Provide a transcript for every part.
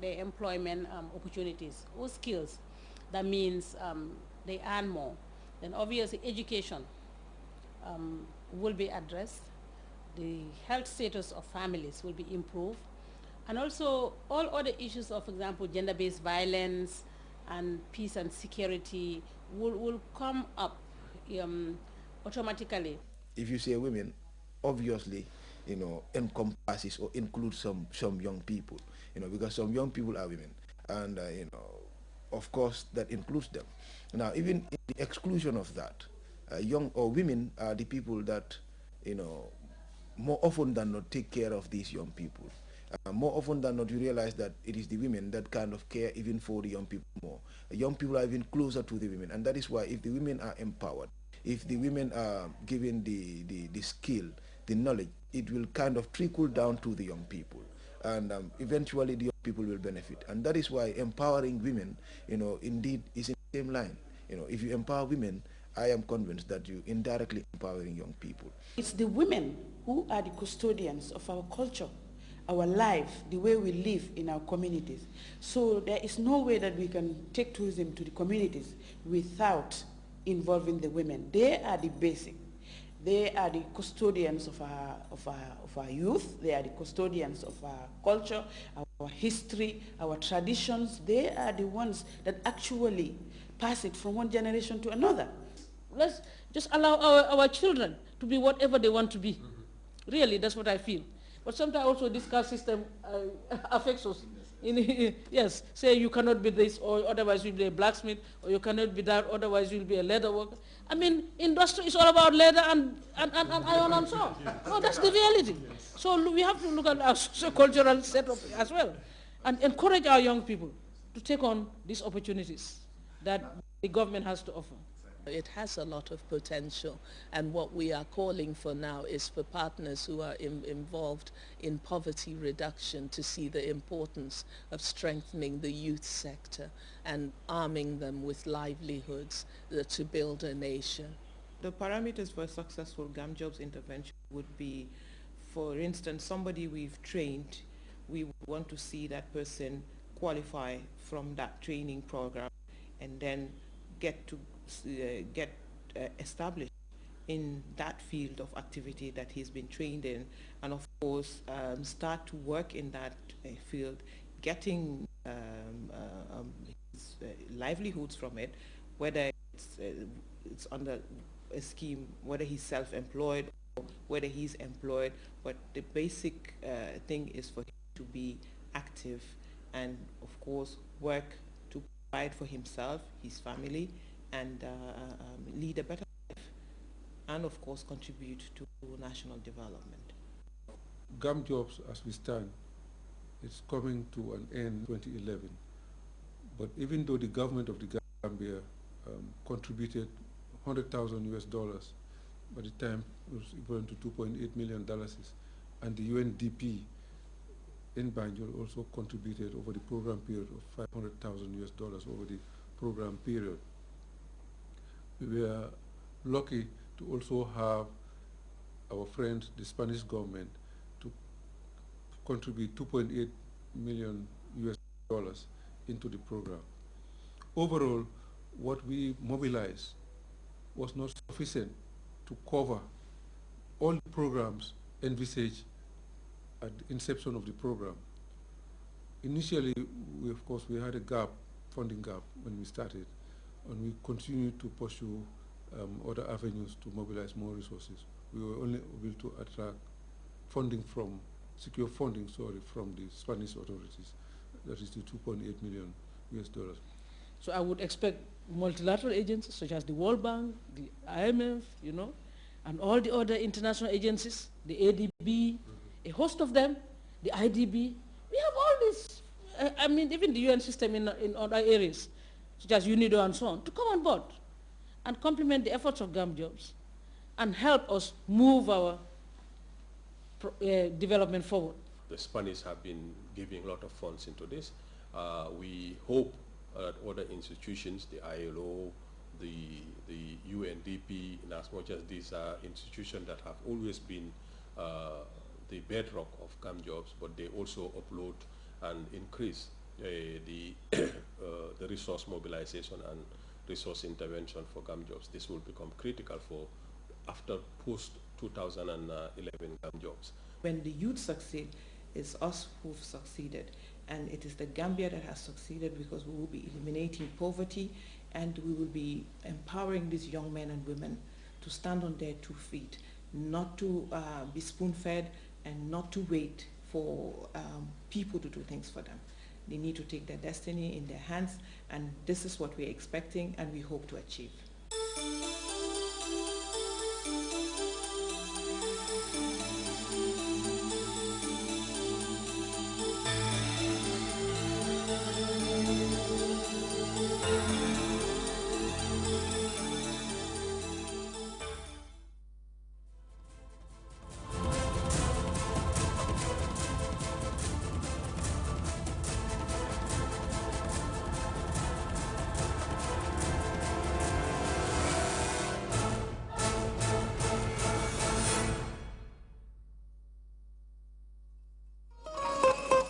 their employment opportunities or skills, that means they earn more. Then obviously education will be addressed. The health status of families will be improved. And also all other issues of, for example, gender-based violence and peace and security will come up automatically. If you say women, obviously, encompasses or includes some young people, because some young people are women, and of course, that includes them. Now, even in the exclusion of that, young or women are the people that, more often than not take care of these young people. More often than not, you realize that it is the women that kind of care even for the young people more. Young people are even closer to the women, and that is why if the women are empowered, if the women are given the skill, the knowledge, it will kind of trickle down to the young people. And eventually the young people will benefit. And that is why empowering women, indeed is in the same line. If you empower women, I am convinced that you indirectly empowering young people. It's the women who are the custodians of our culture, our life, the way we live in our communities. So there is no way that we can take tourism to the communities without involving the women. They are the basic. They are the custodians of our youth. They are the custodians of our culture, our history, our traditions. They are the ones that actually pass it from one generation to another. Let's just allow our children to be whatever they want to be. Really, that's what I feel. But sometimes also this caste system affects us. Yes, say you cannot be this, or otherwise you'll be a blacksmith, or you cannot be that, otherwise you'll be a leather worker. I mean, industry is all about leather and iron and so on. No, that's the reality. So we have to look at our socio-cultural setup as well, and encourage our young people to take on these opportunities that the government has to offer. It has a lot of potential, and what we are calling for now is for partners who are involved in poverty reduction to see the importance of strengthening the youth sector and arming them with livelihoods to build a nation. The parameters for a successful GAM jobs intervention would be, for instance, somebody we've trained, we want to see that person qualify from that training program and then get established in that field of activity that he's been trained in, and of course start to work in that field, getting his livelihoods from it, whether it's under a scheme, whether he's self-employed or whether he's employed, but the basic thing is for him to be active and of course work to provide for himself, his family, and lead a better life, and of course contribute to national development. GAM jobs, as we stand, it's coming to an end 2011. But even though the government of the Gambia contributed $100,000 by the time it was equivalent to $2.8 million, and the UNDP in Banjul also contributed over the program period of $500,000 over the program period. We were lucky to also have our friend, the Spanish government, to contribute $2.8 million into the program. Overall, what we mobilized was not sufficient to cover all the programs envisaged at the inception of the program. Initially, of course, we had a gap, funding gap, when we started, and we continue to pursue other avenues to mobilize more resources. We were only able to attract funding from, secure funding, sorry, from the Spanish authorities. That is the $2.8 million. So I would expect multilateral agencies such as the World Bank, the IMF, and all the other international agencies, the ADB, a host of them, the IDB. We have all this, I mean, even the UN system in other areas, such as UNIDO and so on, to come on board and complement the efforts of GAM jobs and help us move our development forward. The Spanish have been giving a lot of funds into this. We hope that other institutions, the ILO, the UNDP, in as much as these are institutions that have always been the bedrock of GAM jobs, but they also upload and increase the the resource mobilization and resource intervention for GAM jobs. This will become critical for after post 2011 GAM jobs. When the youth succeed, it's us who've succeeded, and it is the Gambia that has succeeded because we will be eliminating poverty, and we will be empowering these young men and women to stand on their 2 feet, not to be spoon-fed and not to wait for people to do things for them. They need to take their destiny in their hands, and this is what we're expecting and we hope to achieve.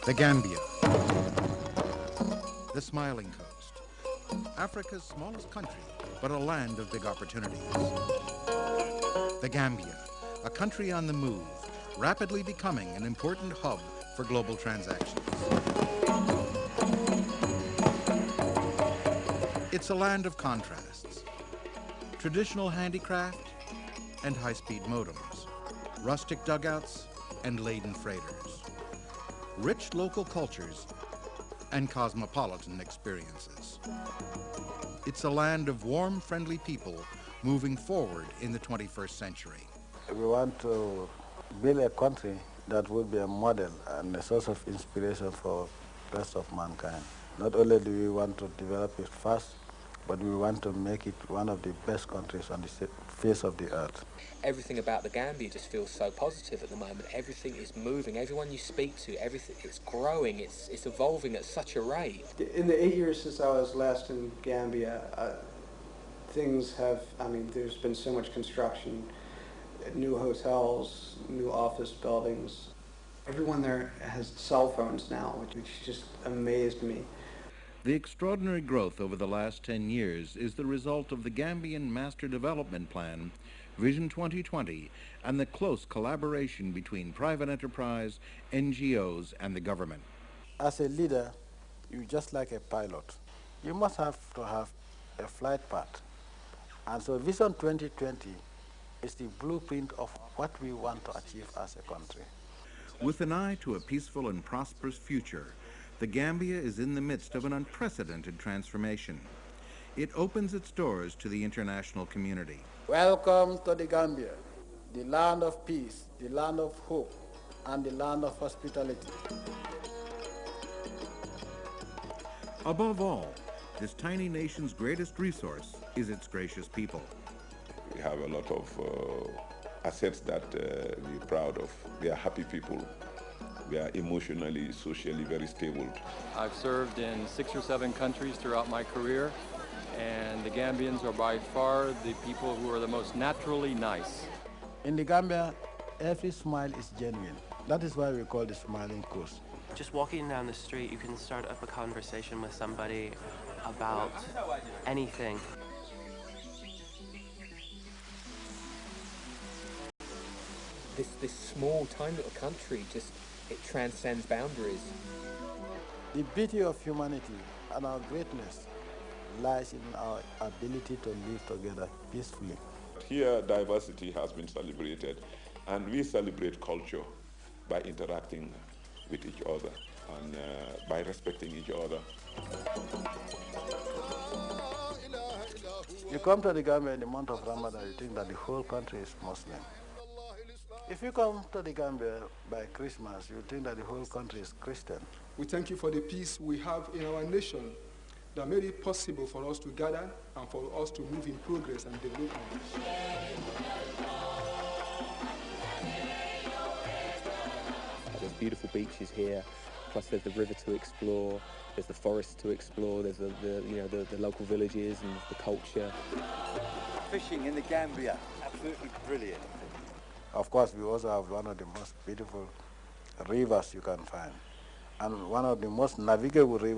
The Gambia, the smiling coast, Africa's smallest country, but a land of big opportunities. The Gambia, a country on the move, rapidly becoming an important hub for global transactions. It's a land of contrasts, traditional handicraft and high-speed modems, rustic dugouts and laden freighters, rich local cultures and cosmopolitan experiences. It's a land of warm, friendly people moving forward in the 21st century. We want to build a country that will be a model and a source of inspiration for the rest of mankind. Not only do we want to develop it fast, but we want to make it one of the best countries on the face of the earth. Everything about the Gambia just feels so positive at the moment. Everything is moving. Everyone you speak to, everything, it's growing. It's evolving at such a rate. In the 8 years since I was last in Gambia, things have, there's been so much construction, new hotels, new office buildings. Everyone there has cell phones now, which just amazed me. The extraordinary growth over the last 10 years is the result of the Gambian Master Development Plan, Vision 2020, and the close collaboration between private enterprise, NGOs, and the government. As a leader, you're just like a pilot. You must have to have a flight path. And so Vision 2020 is the blueprint of what we want to achieve as a country. With an eye to a peaceful and prosperous future, the Gambia is in the midst of an unprecedented transformation. It opens its doors to the international community. Welcome to the Gambia, the land of peace, the land of hope, and the land of hospitality. Above all, this tiny nation's greatest resource is its gracious people. We have a lot of assets that we're proud of. We are happy people. We are emotionally, socially very stable. I've served in 6 or 7 countries throughout my career, and the Gambians are by far the people who are the most naturally nice. In the Gambia, every smile is genuine. That is why we call the smiling coast. Just walking down the street, you can start up a conversation with somebody about anything. This small, tiny little country it transcends boundaries. The beauty of humanity and our greatness lies in our ability to live together peacefully. Here, diversity has been celebrated, and we celebrate culture by interacting with each other and by respecting each other. You come to the Gambia in the month of Ramadan, you think that the whole country is Muslim. If you come to the Gambia by Christmas, you think that the whole country is Christian. We thank you for the peace we have in our nation that made it possible for us to gather and for us to move in progress and development. There's beautiful beaches here, plus there's the river to explore, there's the forest to explore, there's the local villages and the culture. Fishing in the Gambia, absolutely brilliant. Of course, we also have one of the most beautiful rivers you can find. and one of the most navigable rivers